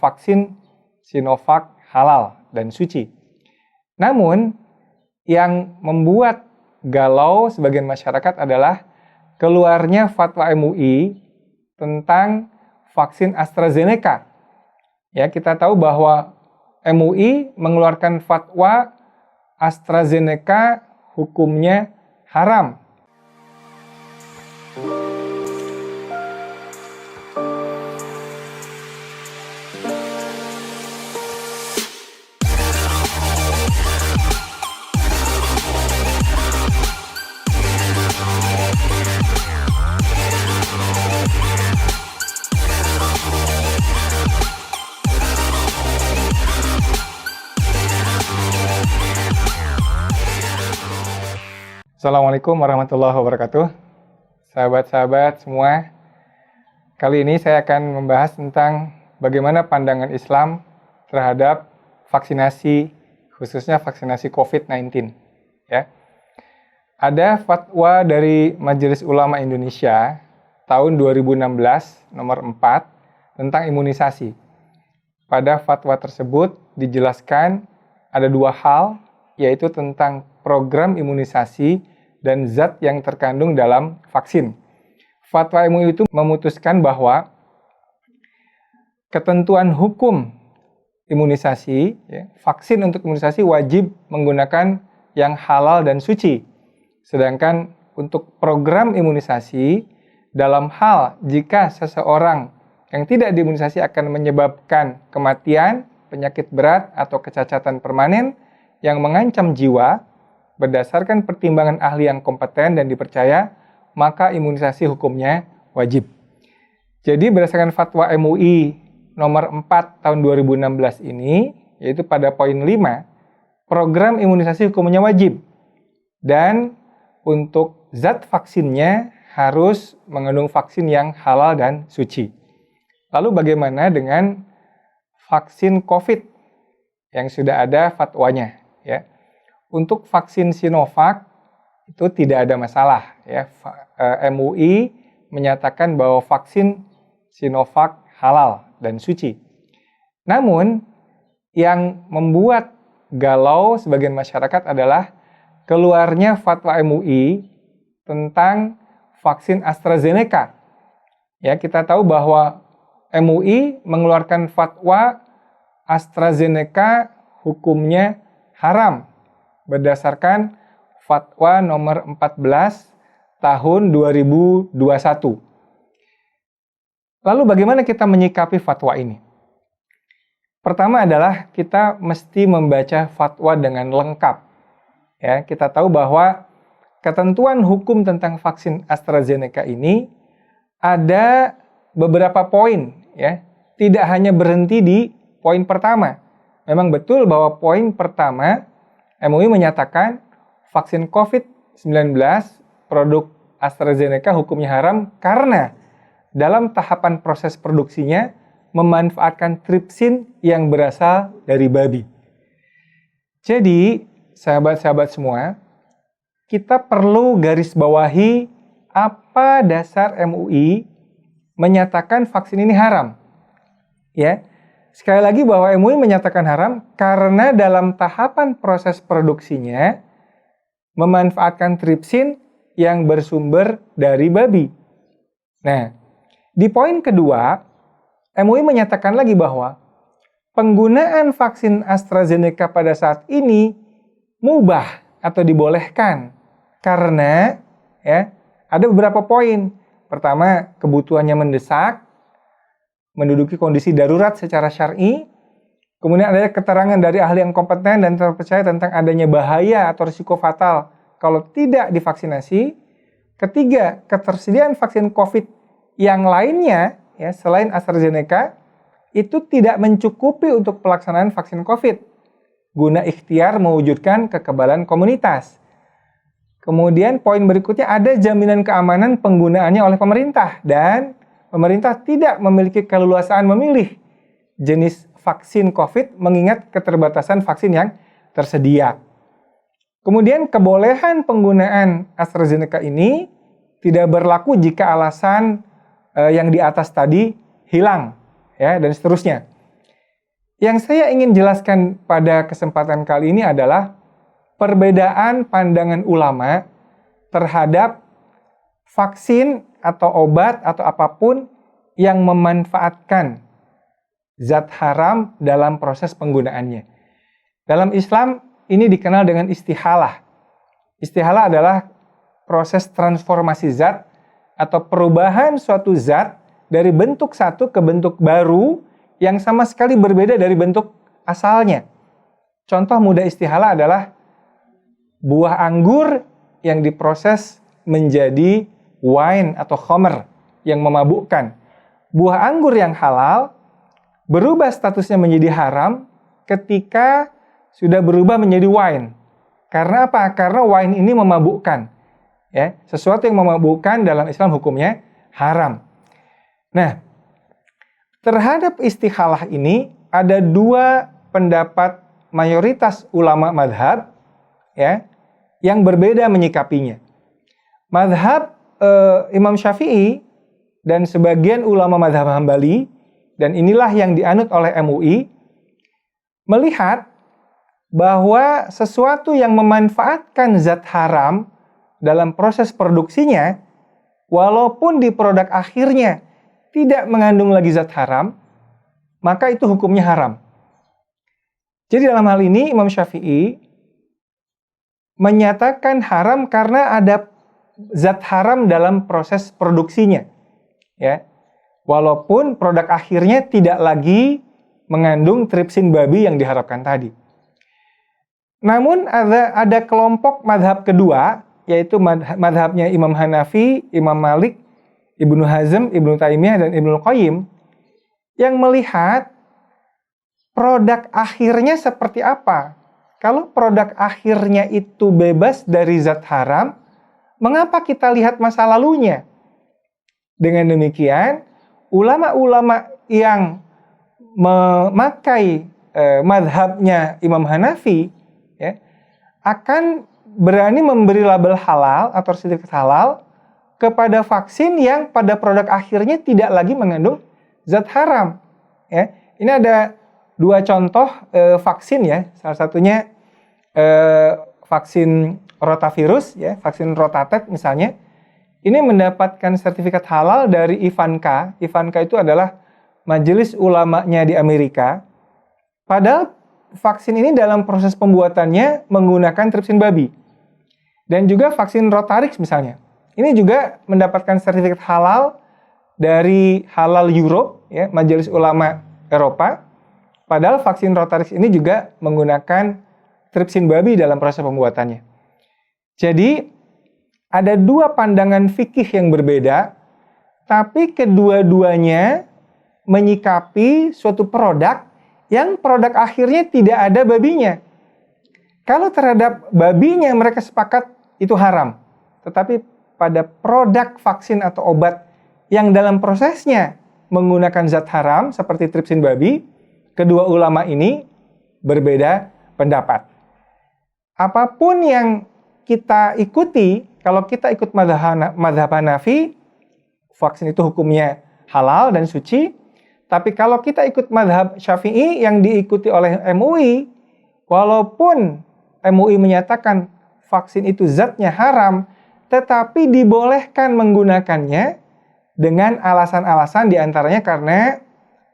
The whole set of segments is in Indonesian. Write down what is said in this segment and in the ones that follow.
vaksin Sinovac halal dan suci. Namun, yang membuat galau sebagian masyarakat adalah keluarnya fatwa MUI tentang vaksin AstraZeneca. Ya, kita tahu bahwa MUI mengeluarkan fatwa AstraZeneca hukumnya haram. Assalamualaikum warahmatullahi wabarakatuh. Sahabat-sahabat semua, kali ini saya akan membahas tentang bagaimana pandangan Islam terhadap vaksinasi, khususnya vaksinasi COVID-19. Ya. Ada fatwa dari Majelis Ulama Indonesia tahun 2016 nomor 4 tentang imunisasi. Pada fatwa tersebut dijelaskan ada dua hal, yaitu tentang program imunisasi dan zat yang terkandung dalam vaksin. Fatwa MUI itu memutuskan bahwa ketentuan hukum imunisasi, vaksin untuk imunisasi wajib menggunakan yang halal dan suci. Sedangkan untuk program imunisasi, dalam hal jika seseorang yang tidak diimunisasi akan menyebabkan kematian, penyakit berat, atau kecacatan permanen yang mengancam jiwa, berdasarkan pertimbangan ahli yang kompeten dan dipercaya, maka imunisasi hukumnya wajib. Jadi berdasarkan fatwa MUI nomor 4 tahun 2016 ini, yaitu pada poin 5, program imunisasi hukumnya wajib. Dan untuk zat vaksinnya harus mengandung vaksin yang halal dan suci. Lalu bagaimana dengan vaksin COVID yang sudah ada fatwanya? Ya. Untuk vaksin Sinovac itu tidak ada masalah. Ya. MUI menyatakan bahwa vaksin Sinovac halal dan suci. Namun, yang membuat galau sebagian masyarakat adalah keluarnya fatwa MUI tentang vaksin AstraZeneca. Ya, kita tahu bahwa MUI mengeluarkan fatwa AstraZeneca hukumnya haram berdasarkan fatwa nomor 14 tahun 2021. Lalu bagaimana kita menyikapi fatwa ini? Pertama adalah kita mesti membaca fatwa dengan lengkap. Ya, kita tahu bahwa ketentuan hukum tentang vaksin AstraZeneca ini ada beberapa poin, ya. Tidak hanya berhenti di poin pertama. Memang betul bahwa poin pertama MUI menyatakan vaksin COVID-19 produk AstraZeneca hukumnya haram karena dalam tahapan proses produksinya memanfaatkan tripsin yang berasal dari babi. Jadi, sahabat-sahabat semua, kita perlu garis bawahi apa dasar MUI menyatakan vaksin ini haram. Ya. Sekali lagi bahwa MUI menyatakan haram karena dalam tahapan proses produksinya memanfaatkan tripsin yang bersumber dari babi. Nah, di poin kedua, MUI menyatakan lagi bahwa penggunaan vaksin AstraZeneca pada saat ini mubah atau dibolehkan karena ya ada beberapa poin. Pertama, kebutuhannya mendesak, menduduki kondisi darurat secara syar'i. Kemudian ada keterangan dari ahli yang kompeten dan terpercaya tentang adanya bahaya atau risiko fatal kalau tidak divaksinasi. Ketiga, ketersediaan vaksin COVID yang lainnya ya selain AstraZeneca itu tidak mencukupi untuk pelaksanaan vaksin COVID guna ikhtiar mewujudkan kekebalan komunitas. Kemudian poin berikutnya ada jaminan keamanan penggunaannya oleh pemerintah dan pemerintah tidak memiliki keleluasaan memilih jenis vaksin COVID mengingat keterbatasan vaksin yang tersedia. Kemudian kebolehan penggunaan AstraZeneca ini tidak berlaku jika alasan yang di atas tadi hilang, ya, dan seterusnya. Yang saya ingin jelaskan pada kesempatan kali ini adalah perbedaan pandangan ulama terhadap vaksin atau obat atau apapun yang memanfaatkan zat haram dalam proses penggunaannya. Dalam Islam ini dikenal dengan istihalah. Istihalah adalah proses transformasi zat atau perubahan suatu zat dari bentuk satu ke bentuk baru yang sama sekali berbeda dari bentuk asalnya. Contoh mudah istihalah adalah buah anggur yang diproses menjadi wine atau khamr yang memabukkan. Buah anggur yang halal berubah statusnya menjadi haram ketika sudah berubah menjadi wine. Karena apa? Karena wine ini memabukkan. Ya, sesuatu yang memabukkan dalam Islam hukumnya haram. Nah, terhadap istihalah ini ada dua pendapat mayoritas ulama madhab ya, yang berbeda menyikapinya. Madhab Imam Syafi'i dan sebagian ulama madhab Hambali, dan inilah yang dianut oleh MUI, melihat bahwa sesuatu yang memanfaatkan zat haram dalam proses produksinya, walaupun di produk akhirnya tidak mengandung lagi zat haram, maka itu hukumnya haram. Jadi dalam hal ini Imam Syafi'i menyatakan haram karena ada zat haram dalam proses produksinya. Ya. Walaupun produk akhirnya tidak lagi mengandung tripsin babi yang diharapkan tadi. Namun ada kelompok madhab kedua, yaitu madhabnya Imam Hanafi, Imam Malik, Ibnu Hazm, Ibnu Taimiyah, dan Ibnu Qayyim, yang melihat produk akhirnya seperti apa. Kalau produk akhirnya itu bebas dari zat haram, mengapa kita lihat masa lalunya? Dengan demikian, ulama-ulama yang memakai madhabnya Imam Hanafi ya, akan berani memberi label halal atau sertifikat halal kepada vaksin yang pada produk akhirnya tidak lagi mengandung zat haram. Ya, ini ada dua contoh vaksin ya, salah satunya vaksin rotavirus ya, vaksin Rotatek misalnya. Ini mendapatkan sertifikat halal dari Ivanka. Ivanka itu adalah majelis ulamanya di Amerika. Padahal vaksin ini dalam proses pembuatannya menggunakan tripsin babi. Dan juga vaksin Rotarix misalnya. Ini juga mendapatkan sertifikat halal dari Halal Europe, ya, majelis ulama Eropa. Padahal vaksin Rotarix ini juga menggunakan tripsin babi dalam proses pembuatannya. Jadi ada dua pandangan fikih yang berbeda, tapi kedua-duanya menyikapi suatu produk yang produk akhirnya tidak ada babinya. Kalau terhadap babinya mereka sepakat itu haram, tetapi pada produk vaksin atau obat yang dalam prosesnya menggunakan zat haram seperti tripsin babi, kedua ulama ini berbeda pendapat. Apapun yang kita ikuti, kalau kita ikut madhab Hanafi, vaksin itu hukumnya halal dan suci. Tapi kalau kita ikut madhab Syafi'i yang diikuti oleh MUI, walaupun MUI menyatakan vaksin itu zatnya haram, tetapi dibolehkan menggunakannya dengan alasan-alasan diantaranya karena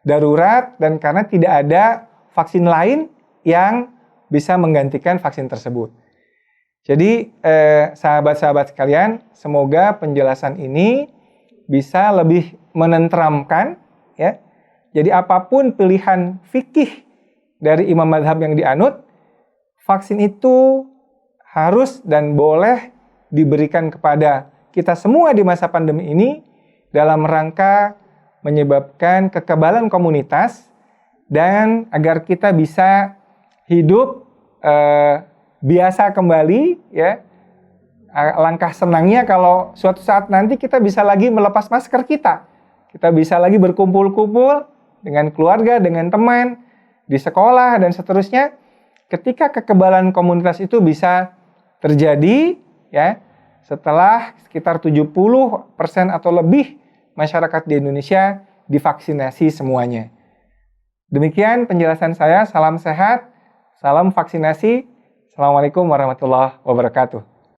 darurat dan karena tidak ada vaksin lain yang bisa menggantikan vaksin tersebut. Jadi sahabat-sahabat sekalian, semoga penjelasan ini bisa lebih menenteramkan ya. Jadi apapun pilihan fikih dari imam madhab yang dianut, vaksin itu harus dan boleh diberikan kepada kita semua di masa pandemi ini dalam rangka menyebabkan kekebalan komunitas dan agar kita bisa hidup biasa kembali ya. Langkah senangnya kalau suatu saat nanti kita bisa lagi melepas masker kita. Kita bisa lagi berkumpul-kumpul dengan keluarga, dengan teman, di sekolah dan seterusnya. Ketika kekebalan komunitas itu bisa terjadi ya, setelah sekitar 70% atau lebih masyarakat di Indonesia divaksinasi semuanya. Demikian penjelasan saya. Salam sehat, salam vaksinasi. Assalamualaikum warahmatullahi wabarakatuh.